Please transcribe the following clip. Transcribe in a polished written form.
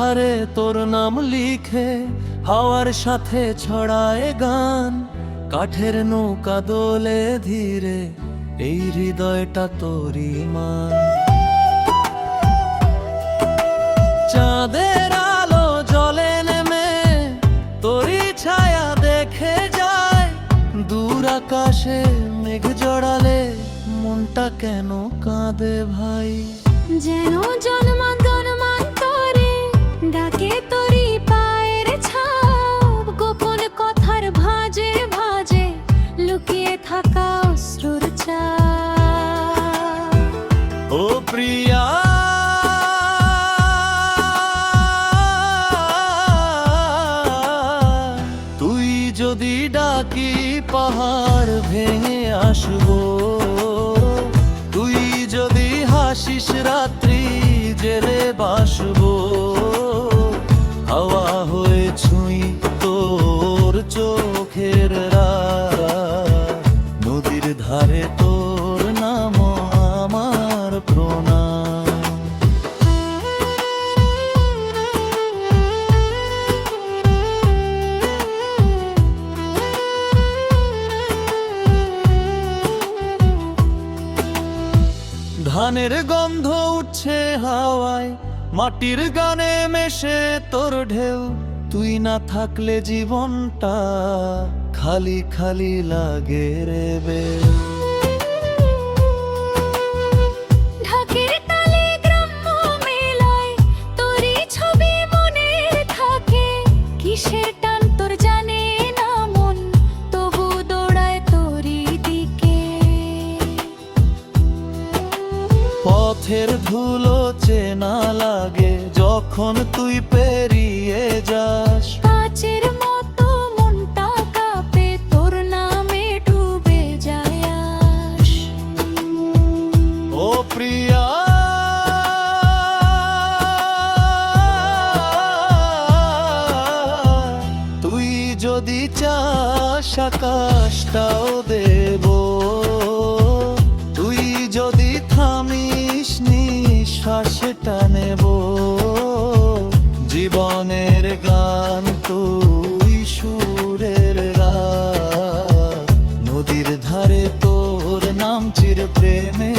ধারে তোর নাম লিখে হাওয়ার সাথে ছড়ায় গান। কাঠের নৌকা দোলে ধীরে, এই হৃদয়টা তোরই মান। চাঁদের আলো জলে নেমে তোরই ছায়া দেখে যায়। দূর আকাশে মেঘ জড়ালে মনটা কেন কাঁদে ভাই? যেন জন্মান্তরে ডাকে তোরি পায়ের ছাপ। গোপন কথার ভাঁজে ভাঁজে লুকিয়ে থাকা অশ্রুর ছাপ। ও প্রিয়া, তুই যদি ডাকি পাহাড় ভেঙে আসবো। তুই যদি হাসিস রাত্রি জেলে বাসবো। হাওয়া হয়ে ছুঁই তোর চোখের রাত। নদীর ধারে তোর নাম আমার প্রণাম। ধানের গন্ধ উঠছে হাওয়ায়, মাটির গানে মেশে তোর ঢেউ। তুই না থাকলে জীবনটা খালি খালি লাগে রে বেউ। ঢাকের তালে গ্রাম্য মেলায় তোরই ছবি মনে থাকে। কিসের টান তোর জানে না মন, তবু দৌড়ায় তোরই দিকে। পথের ধুলো চেনা লাগে যখন তুই পেরিয়ে যাস। কাচের মতো মনটা কাঁপে তোর নামে ডুবে যায় আশ। ও প্রিয়া, তুই যদি চাস আকাশটাও দেব। তুই যদি থামিস নিঃশ্বাসটা নেব। জীবনের গান তুই সুরের রাত। নদীর ধারে তোর নাম চির প্রেমে